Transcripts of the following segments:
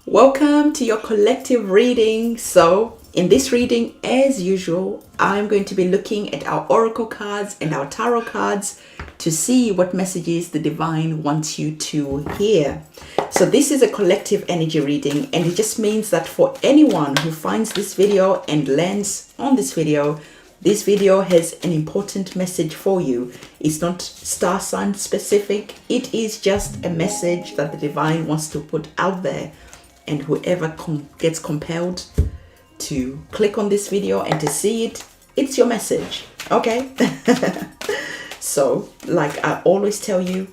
Welcome to your collective reading. So in this reading, as usual, I'm going to be looking at our oracle cards and our tarot cards to see what messages the divine wants you to hear. So this is a collective energy reading, and it just means that for anyone who finds this video and lands on this video has an important message for you. It's not star sign specific. It is just a message that the divine wants to put out there. And whoever gets compelled to click on this video and to see it, it's your message, okay? So, like I always tell you,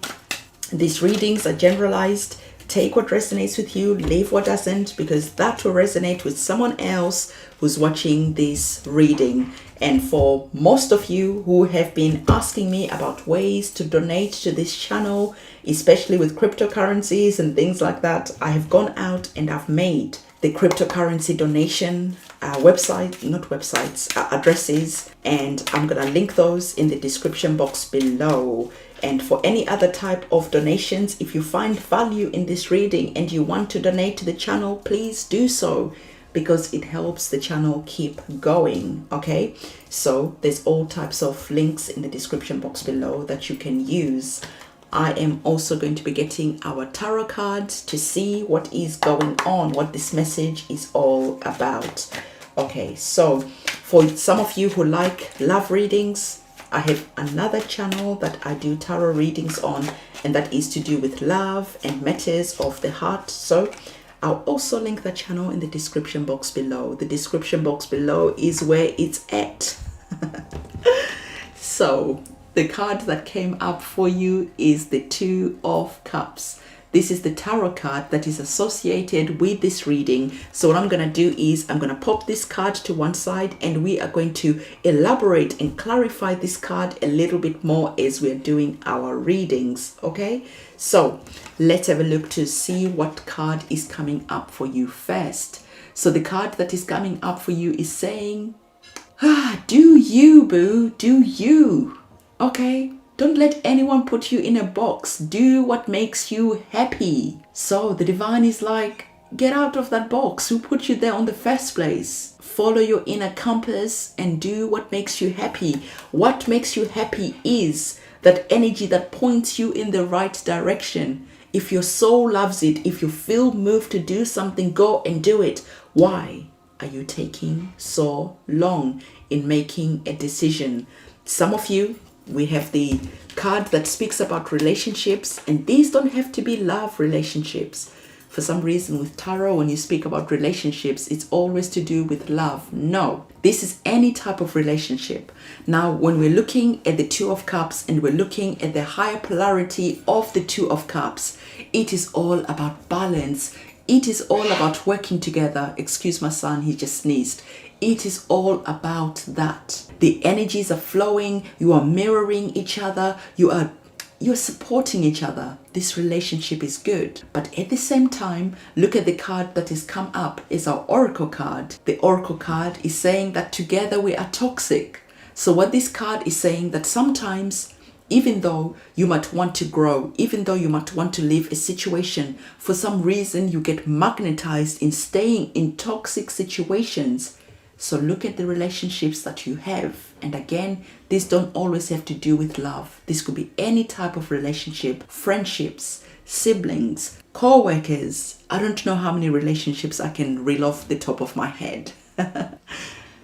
these readings are generalized. Take what resonates with you, leave what doesn't, because that will resonate with someone else who's watching this reading. And for most of you who have been asking me about ways to donate to this channel, especially with cryptocurrencies and things like that, I have gone out and I've made the cryptocurrency donation addresses, and I'm gonna link those in the description box below. And for any other type of donations, if you find value in this reading and you want to donate to the channel, please do so, because it helps the channel keep going, okay? So there's all types of links in the description box below that you can use. I am also going to be getting our tarot cards to see what is going on, what this message is all about. Okay, so for some of you who like love readings, I have another channel that I do tarot readings on, and that is to do with love and matters of the heart. So I'll also link that channel in the description box below. The description box below is where it's at. So the card that came up for you is the Two of Cups. This is the tarot card that is associated with this reading. So what I'm going to do is I'm going to pop this card to one side, and we are going to elaborate and clarify this card a little bit more as we're doing our readings. Okay, so let's have a look to see what card is coming up for you first. So the card that is coming up for you is saying, do you, boo, do you. Okay, don't let anyone put you in a box. Do what makes you happy. So the divine is like, get out of that box. Who put you there in the first place? Follow your inner compass and do what makes you happy. What makes you happy is that energy that points you in the right direction. If your soul loves it, if you feel moved to do something, go and do it. Why are you taking so long in making a decision? Some of you, we have the card that speaks about relationships, and these don't have to be love relationships. For some reason with tarot, when you speak about relationships, it's always to do with love. No, this is any type of relationship. Now, when we're looking at the Two of Cups and we're looking at the higher polarity of the Two of Cups, it is all about balance. It is all about working together. Excuse my son, he just sneezed. It is all about that. The energies are flowing. You are mirroring each other. You're supporting each other. This relationship is good. But at the same time, look at the card that has come up is our oracle card. The oracle card is saying that together we are toxic. So what this card is saying, that sometimes, even though you might want to grow, even though you might want to leave a situation, for some reason you get magnetized in staying in toxic situations. So look at the relationships that you have. And again, these don't always have to do with love. This could be any type of relationship, friendships, siblings, co-workers. I don't know how many relationships I can reel off the top of my head.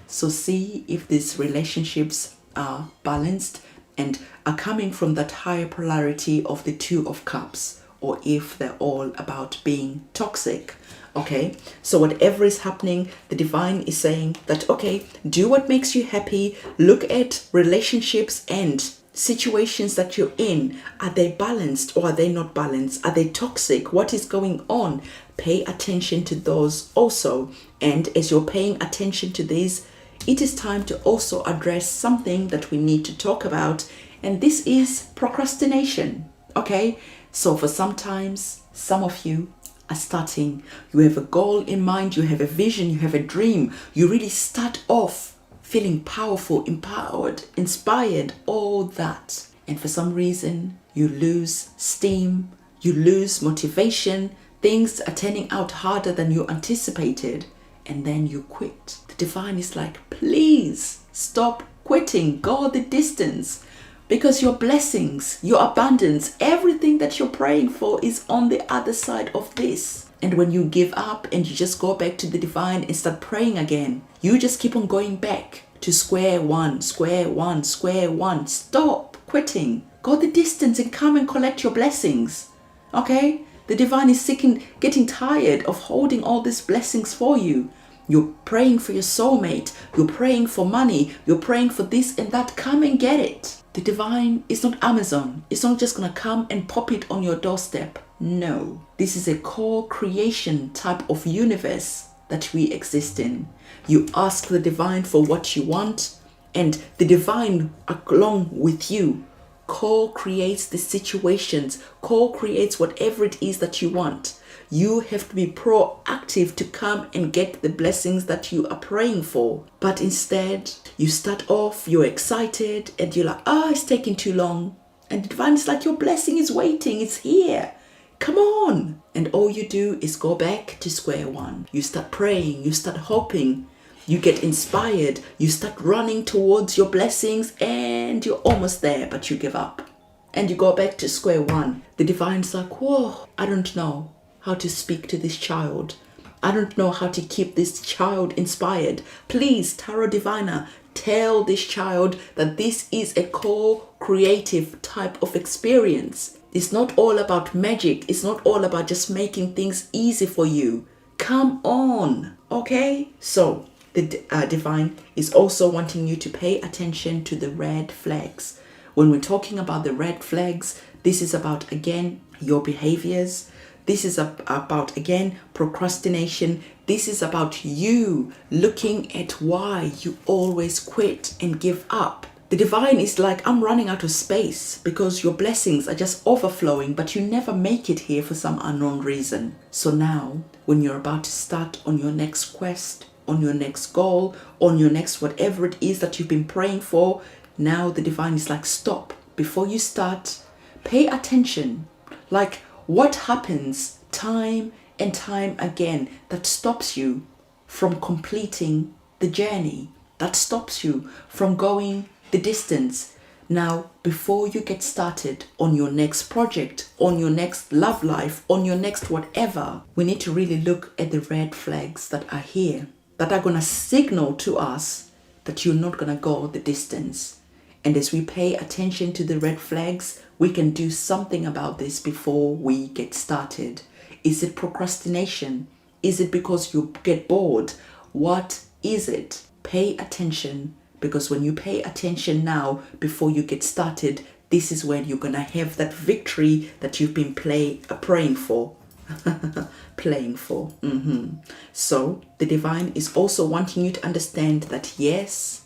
So see if these relationships are balanced and are coming from that higher polarity of the Two of Cups, or if they're all about being toxic. Okay, so whatever is happening, the divine is saying that, okay, do what makes you happy. Look at relationships and situations that you're in. Are they balanced or are they not balanced? Are they toxic? What is going on? Pay attention to those also. And as you're paying attention to these, it is time to also address something that we need to talk about. And this is procrastination. Okay, so for sometimes, some of you are starting, you have a goal in mind, you have a vision, you have a dream, you really start off feeling powerful, empowered, inspired, all that. And for some reason, you lose steam, you lose motivation, things are turning out harder than you anticipated, and then you quit. The divine is like, please stop quitting, go the distance, because your blessings, your abundance, everything that you're praying for is on the other side of this. And when you give up and you just go back to the divine and start praying again, you just keep on going back to square one, square one, square one. Stop quitting. Go the distance and come and collect your blessings. Okay? The divine is getting tired of holding all these blessings for you. You're praying for your soulmate. You're praying for money. You're praying for this and that. Come and get it. The divine is not Amazon. It's not just going to come and pop it on your doorstep. No. This is a co-creation type of universe that we exist in. You ask the divine for what you want, and the divine, along with you, co-creates the situations, co-creates whatever it is that you want. You have to be proactive to come and get the blessings that you are praying for. But instead, you start off, you're excited, and you're like, it's taking too long. And the divine is like, your blessing is waiting, it's here. Come on. And all you do is go back to square one. You start praying, you start hoping, you get inspired, you start running towards your blessings, and you're almost there, but you give up. And you go back to square one. The divine's like, whoa, I don't know how to speak to this child. I don't know how to keep this child inspired. Please, Tarot Diviner, tell this child that this is a co-creative type of experience. It's not all about magic. It's not all about just making things easy for you. Come on, okay? So the divine is also wanting you to pay attention to the red flags. When we're talking about the red flags, this is about, again, your behaviors. This is about, again, procrastination. This is about you looking at why you always quit and give up. The divine is like, I'm running out of space because your blessings are just overflowing, but you never make it here for some unknown reason. So now, when you're about to start on your next quest, on your next goal, on your next whatever it is that you've been praying for, now the divine is like, stop. Before you start, pay attention. Like, what happens time and time again that stops you from completing the journey, that stops you from going the distance? Now, before you get started on your next project, on your next love life, on your next whatever, we need to really look at the red flags that are here, that are going to signal to us that you're not going to go the distance. And as we pay attention to the red flags, we can do something about this before we get started. Is it procrastination? Is it because you get bored? What is it? Pay attention, because when you pay attention now before you get started, this is when you're going to have that victory that you've been praying for. Playing for. So the divine is also wanting you to understand that yes,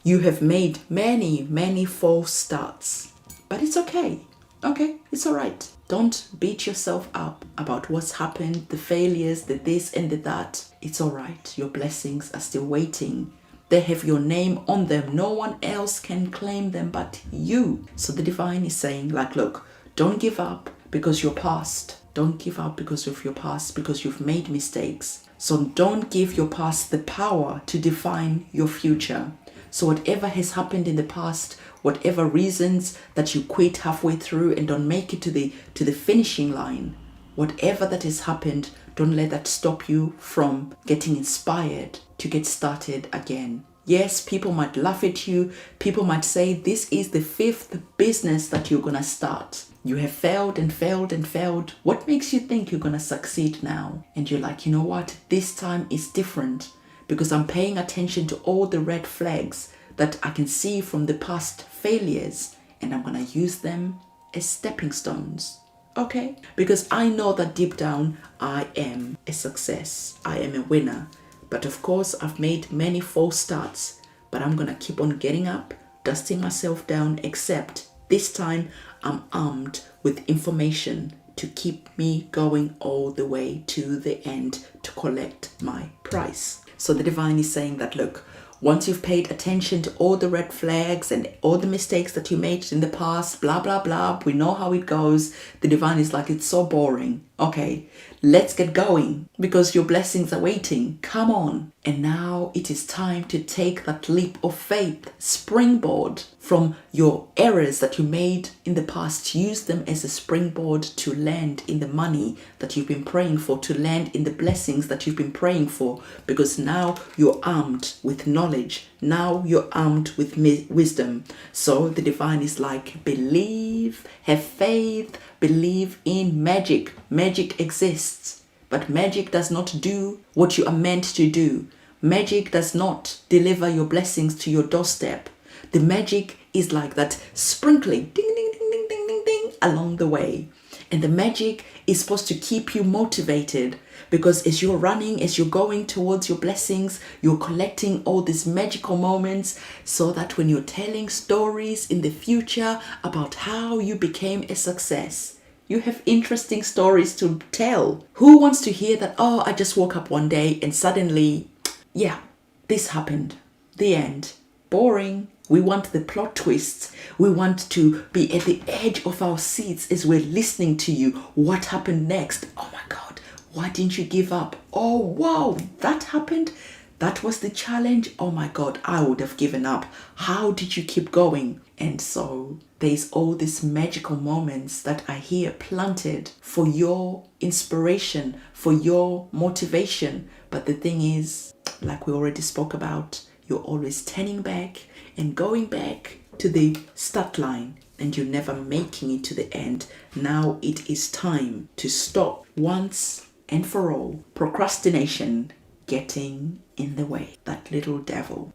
you have made many false starts, but it's okay. Okay, it's all right. Don't beat yourself up about what's happened, the failures, the this and the that. It's all right. Your blessings are still waiting. They have your name on them. No one else can claim them but you. So the divine is saying, like, look, don't give up because you're past. Don't give up because of your past, because you've made mistakes. So don't give your past the power to define your future. So whatever has happened in the past, whatever reasons that you quit halfway through and don't make it to the finishing line, whatever that has happened, don't let that stop you from getting inspired to get started again. Yes, people might laugh at you. People might say, this is the 5th business that you're going to start. You have failed and failed and failed. What makes you think you're going to succeed now? And you're like, you know what? This time is different because I'm paying attention to all the red flags that I can see from the past failures, and I'm going to use them as stepping stones. Okay? Because I know that deep down, I am a success. I am a winner. But of course, I've made many false starts, but I'm going to keep on getting up, dusting myself down, except this time I'm armed with information to keep me going all the way to the end to collect my prize. So the divine is saying that, look, once you've paid attention to all the red flags and all the mistakes that you made in the past, blah, blah, blah, we know how it goes. The divine is like, it's so boring. Okay, let's get going because your blessings are waiting. Come on. And now it is time to take that leap of faith, springboard from your errors that you made in the past. Use them as a springboard to land in the money that you've been praying for, to land in the blessings that you've been praying for, because now you're armed with knowledge. Now you're armed with wisdom. So the divine is like, believe, have faith, believe in magic. Magic exists, but magic does not do what you are meant to do. Magic does not deliver your blessings to your doorstep. The magic is like that sprinkling, ding, ding, ding, ding, ding, ding, ding, along the way. And the magic is supposed to keep you motivated, because as you're running, as you're going towards your blessings, you're collecting all these magical moments so that when you're telling stories in the future about how you became a success, you have interesting stories to tell. Who wants to hear that, oh, I just woke up one day and suddenly, yeah, this happened. The end. Boring. We want the plot twists. We want to be at the edge of our seats as we're listening to you. What happened next? Oh my God, why didn't you give up? Oh, wow, that happened. That was the challenge. Oh my God, I would have given up. How did you keep going? And so there's all these magical moments that are here planted for your inspiration, for your motivation. But the thing is, like we already spoke about, you're always turning back and going back to the start line, and you're never making it to the end. Now it is time to stop once and for all procrastination getting in the way. That little devil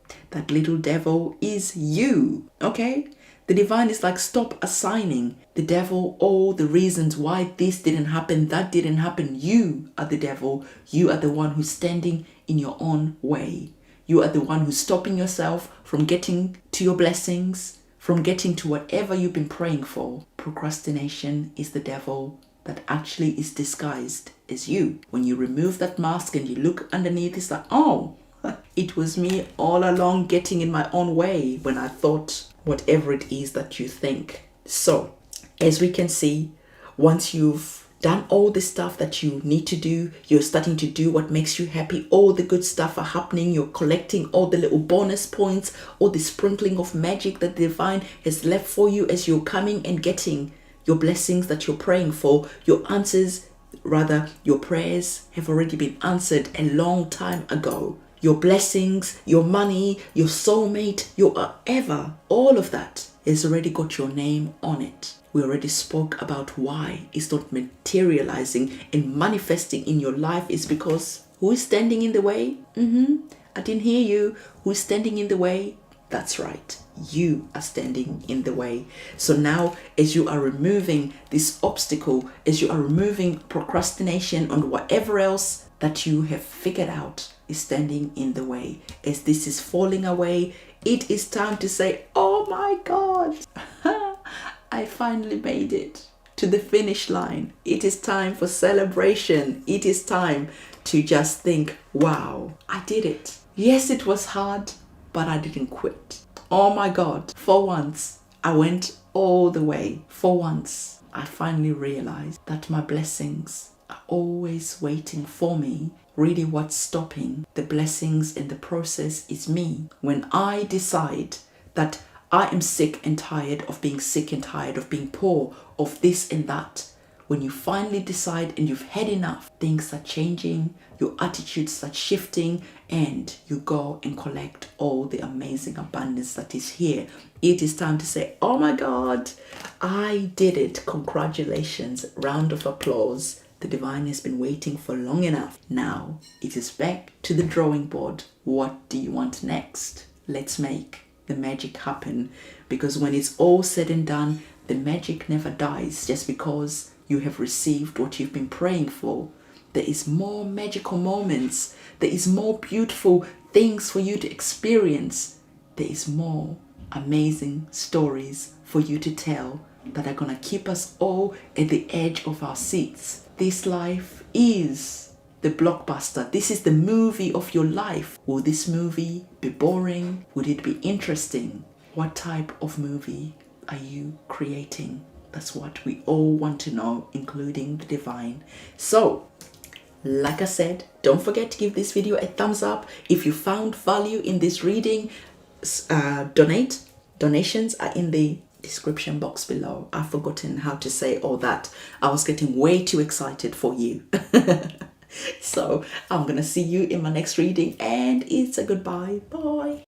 is you, okay? The divine is like, stop assigning the devil all the reasons why this didn't happen, that didn't happen. You are the devil. You are the one who's standing in your own way. You are the one who's stopping yourself from getting to your blessings, from getting to whatever you've been praying for. Procrastination is the devil that actually is disguised as you. When you remove that mask and you look underneath, it's like, oh, it was me all along getting in my own way when I thought whatever it is that you think. So, as we can see, once you've done all the stuff that you need to do, you're starting to do what makes you happy, all the good stuff are happening, you're collecting all the little bonus points, all the sprinkling of magic that the divine has left for you as you're coming and getting your blessings that you're praying for. Your answers, rather, your prayers have already been answered a long time ago. Your blessings, your money, your soulmate, your whatever, all of that has already got your name on it. We already spoke about why it's not materializing and manifesting in your life. Is because who is standing in the way? I didn't hear you. Who's standing in the way? That's right. You are standing in the way. So now, as you are removing this obstacle, as you are removing procrastination and whatever else that you have figured out is standing in the way, as this is falling away, it is time to say, oh my God, I finally made it to the finish line. It is time for celebration. It is time to just think, wow, I did it. Yes, it was hard, but I didn't quit. Oh my God, for once, I went all the way. For once, I finally realized that my blessings are always waiting for me. Really, what's stopping the blessings in the process is me. When I decide that I am sick and tired of being sick and tired of being poor, of this and that. When you finally decide and you've had enough, things are changing, your attitudes start shifting, and you go and collect all the amazing abundance that is here. It is time to say, oh my God, I did it. Congratulations. Round of applause. The divine has been waiting for long enough. Now it is back to the drawing board. What do you want next? Let's make the magic happen, because when it's all said and done, the magic never dies just because you have received what you've been praying for. There is more magical moments. There is more beautiful things for you to experience. There is more amazing stories for you to tell that are going to keep us all at the edge of our seats. This life is the blockbuster. This is the movie of your life. Will this movie be boring? Would it be interesting? What type of movie are you creating? That's what we all want to know, including the divine. So, like I said, don't forget to give this video a thumbs up. If you found value in this reading, donations are in the description box below. I've forgotten how to say all that. I was getting way too excited for you. So I'm gonna see you in my next reading, and it's a goodbye. Bye.